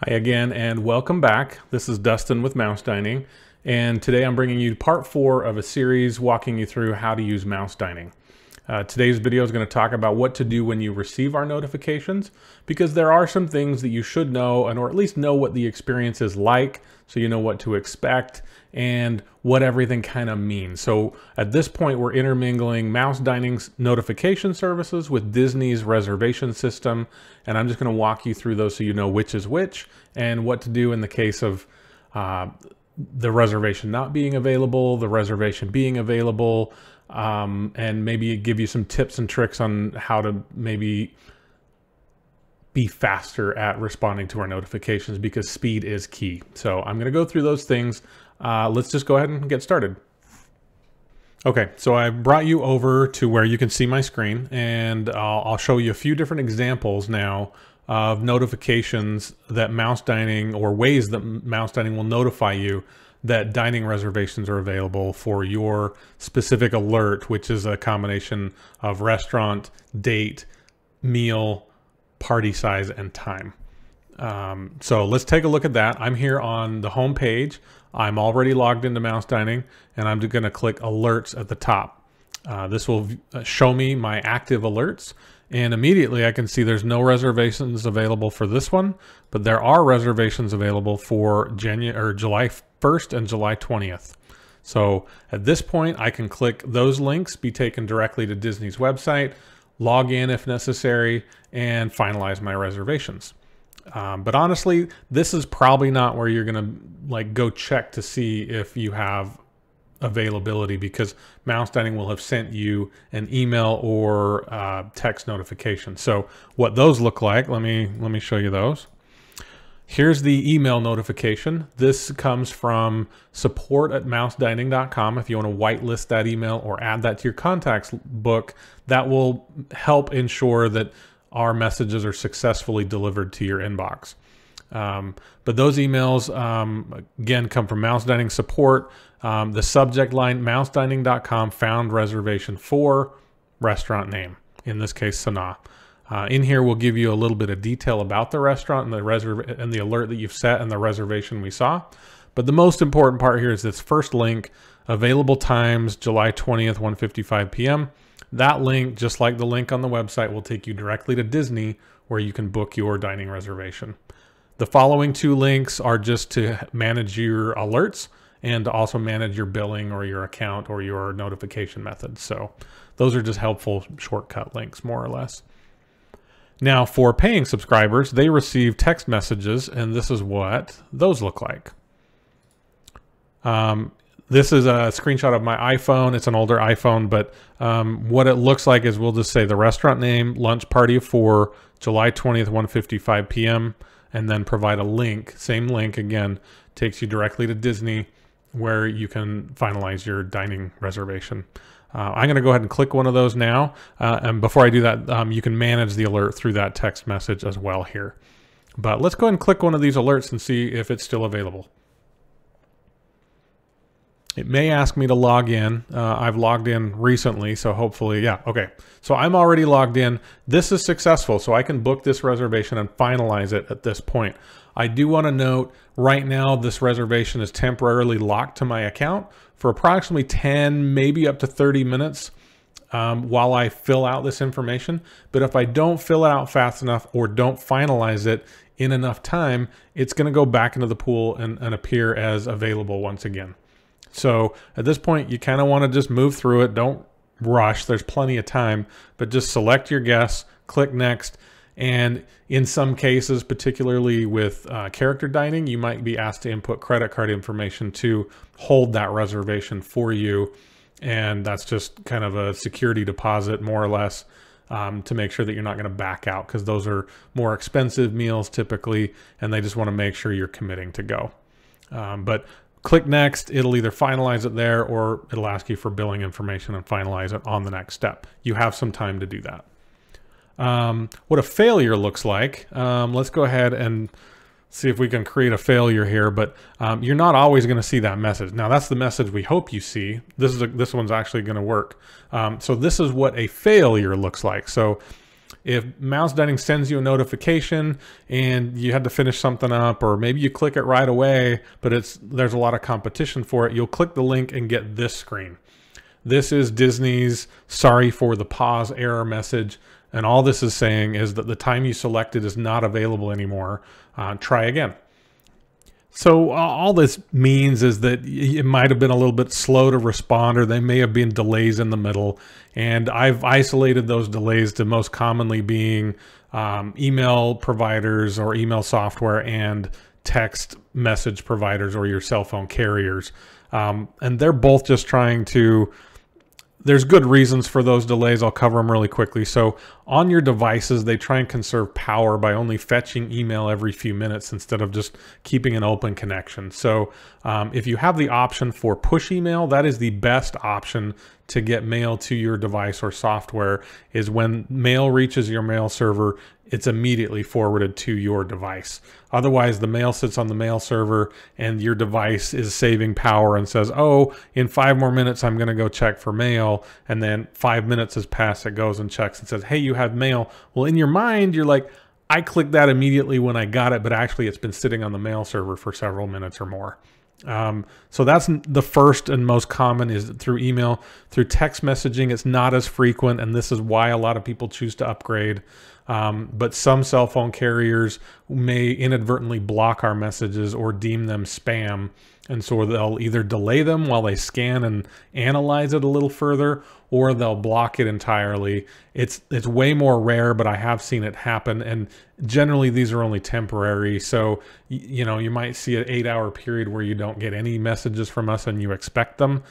Hi again and welcome back. This is Dustin with Mouse Dining, and today I'm bringing you part 4 of a series walking you through how to use Mouse Dining. Today's video is going to talk about what to do when you receive our notifications, because there are some things that you should know, and or at least know what the experience is like so you know what to expect and what everything kind of means. So at this point we're intermingling Mouse Dining's notification services with Disney's reservation system, and I'm just going to walk you through those so you know which is which and what to do in the case of the reservation not being available, the reservation being available, and maybe give you some tips and tricks on how to maybe be faster at responding to our notifications, because speed is key. So I'm going to go through those things. Let's just go ahead and get started. Okay, so I brought you over to where you can see my screen, and I'll show you a few different examples now of notifications that Mouse Dining, or ways that Mouse Dining will notify you that dining reservations are available for your specific alert, which is a combination of restaurant, date, meal, party size, and time. So let's take a look at that. I'm here on the home page. I'm already logged into Mouse Dining, and I'm going to click alerts at the top. This will show me my active alerts, and immediately I can see there's no reservations available for this one, but there are reservations available for July 1st and July 20th. So at this point I can click those links, be taken directly to Disney's website, log in if necessary, and finalize my reservations. But honestly, this is probably not where you're gonna go check to see if you have availability, because Mouse Dining will have sent you an email or text notification. So what those look like, let me show you those. Here's the email notification. This comes from support@mousedining.com. If you want to whitelist that email or add that to your contacts book, that will help ensure that our messages are successfully delivered to your inbox. But those emails, again, come from Mouse Dining support. The subject line, mousedining.com found reservation for restaurant name, in this case, Sanaa. In here, we'll give you a little bit of detail about the restaurant and the alert that you've set and the reservation we saw. But the most important part here is this first link, available times, July 20th, 1:55 p.m. That link, just like the link on the website, will take you directly to Disney, where you can book your dining reservation. The following two links are just to manage your alerts and to also manage your billing or your account or your notification methods. So those are just helpful shortcut links, more or less. Now for paying subscribers, they receive text messages, and this is what those look like. This is a screenshot of my iPhone. It's an older iPhone, but what it looks like is we'll just say the restaurant name, lunch party of 4, July 20th, 1:55 p.m., and then provide a link. Same link, again, takes you directly to Disney, where you can finalize your dining reservation. I'm going to go ahead and click one of those now. And before I do that, you can manage the alert through that text message as well here. But let's go ahead and click one of these alerts and see if it's still available. It may ask me to log in. I've logged in recently, so hopefully, yeah, okay. So I'm already logged in. This is successful, so I can book this reservation and finalize it at this point. I do want to note, right now, this reservation is temporarily locked to my account for approximately 10, maybe up to 30 minutes while I fill out this information. But if I don't fill it out fast enough or don't finalize it in enough time, it's going to go back into the pool and appear as available once again. So at this point, you kind of want to just move through it. Don't rush. There's plenty of time, but just select your guests, click next. And in some cases, particularly with character dining, you might be asked to input credit card information to hold that reservation for you. And that's just kind of a security deposit, more or less, to make sure that you're not going to back out, because those are more expensive meals typically, and they just want to make sure you're committing to go. But click next, it'll either finalize it there or it'll ask you for billing information and finalize it on the next step. You have some time to do that. What a failure looks like. Let's go ahead and see if we can create a failure here, but you're not always going to see that message. Now that's the message we hope you see. This one's actually going to work. So this is what a failure looks like. So if Mouse Dining sends you a notification and you had to finish something up, or maybe you click it right away, but there's a lot of competition for it, you'll click the link and get this screen. This is Disney's sorry for the pause error message. And all this is saying is that the time you selected is not available anymore. Try again. So all this means is that it might have been a little bit slow to respond, or there may have been delays in the middle. And I've isolated those delays to most commonly being email providers or email software and text message providers or your cell phone carriers. And they're both just trying to, there's good reasons for those delays. I'll cover them really quickly. So on your devices, they try and conserve power by only fetching email every few minutes instead of just keeping an open connection. So if you have the option for push email, that is the best option to get mail to your device or software. Is when mail reaches your mail server, it's immediately forwarded to your device. Otherwise, the mail sits on the mail server and your device is saving power and says, oh, in 5 more minutes, I'm going to go check for mail. And then 5 minutes has passed, it goes and checks and says, hey, you have mail. Well, in your mind, you're like, I clicked that immediately when I got it, but actually it's been sitting on the mail server for several minutes or more. So that's the first and most common, is through email. Through text messaging, it's not as frequent, and this is why a lot of people choose to upgrade. But some cell phone carriers may inadvertently block our messages or deem them spam. And so they'll either delay them while they scan and analyze it a little further, or they'll block it entirely. It's way more rare, but I have seen it happen. And generally these are only temporary. So, you know, you might see an 8-hour period where you don't get any messages from us and you expect them.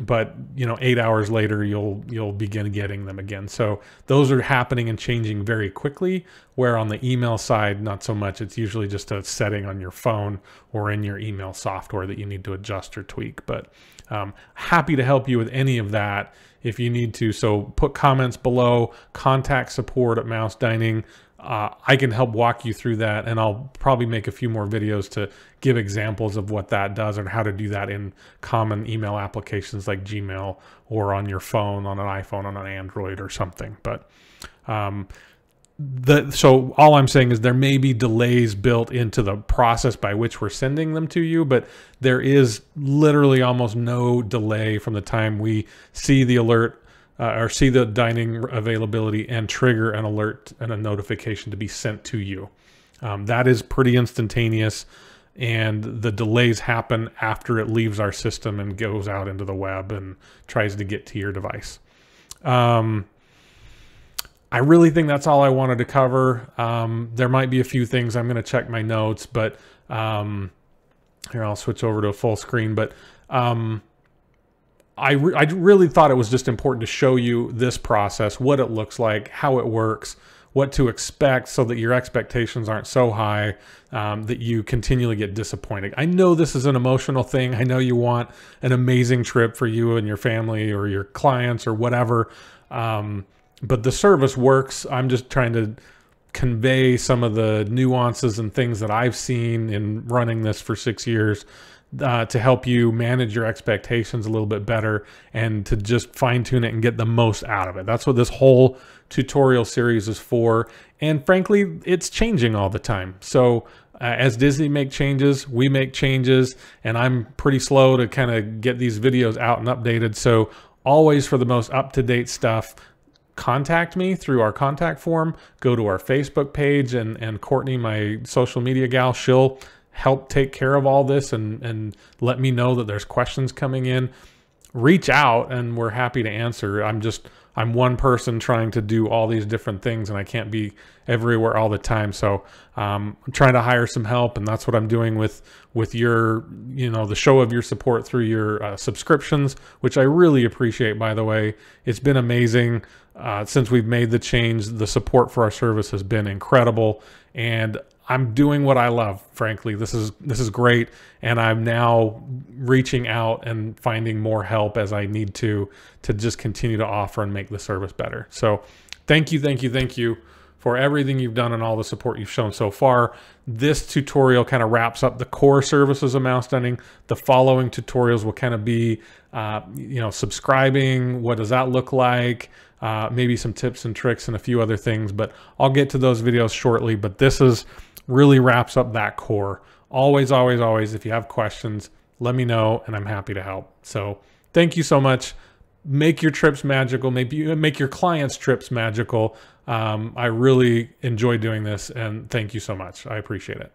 But you know, 8 hours later, you'll begin getting them again. So those are happening and changing very quickly, where on the email side, not so much. It's usually just a setting on your phone or in your email software that you need to adjust or tweak. But happy to help you with any of that if you need to. So put comments below, contact support at Mouse Dining. I can help walk you through that, and I'll probably make a few more videos to give examples of what that does and how to do that in common email applications like Gmail, or on your phone, on an iPhone, on an Android or something. But so all I'm saying is there may be delays built into the process by which we're sending them to you, but there is literally almost no delay from the time we see the alert or see the dining availability and trigger an alert and a notification to be sent to you. That is pretty instantaneous, and the delays happen after it leaves our system and goes out into the web and tries to get to your device. I really think that's all I wanted to cover. There might be a few things. I'm going to check my notes, but here, I'll switch over to a full screen. But I really thought it was just important to show you this process, what it looks like, how it works, what to expect, so that your expectations aren't so high that you continually get disappointed. I know this is an emotional thing. I know you want an amazing trip for you and your family or your clients or whatever, but the service works. I'm just trying to convey some of the nuances and things that I've seen in running this for 6 years, to help you manage your expectations a little bit better and to just fine tune it and get the most out of it. That's what this whole tutorial series is for. And frankly, it's changing all the time. So as Disney make changes, we make changes, and I'm pretty slow to kind of get these videos out and updated. So always, for the most up-to-date stuff, contact me through our contact form. Go to our Facebook page, and Courtney, my social media gal, she'll help take care of all this and let me know that there's questions coming in. Reach out and we're happy to answer. I'm one person trying to do all these different things, and I can't be everywhere all the time. So I'm trying to hire some help, and that's what I'm doing with your, you know, the show of your support through your subscriptions, which I really appreciate, by the way. It's been amazing since we've made the change. The support for our service has been incredible, and I'm doing what I love, frankly. This is great, and I'm now reaching out and finding more help as I need to just continue to offer and make the service better. So thank you for everything you've done and all the support you've shown so far. This tutorial kind of wraps up the core services of Mouse Dining. The following tutorials will kind of be, subscribing. What does that look like? Maybe some tips and tricks and a few other things, but I'll get to those videos shortly. But this really wraps up that core. Always, always, always, if you have questions, let me know and I'm happy to help. So thank you so much. Make your trips magical. Maybe make your clients' trips magical. I really enjoy doing this, and thank you so much. I appreciate it.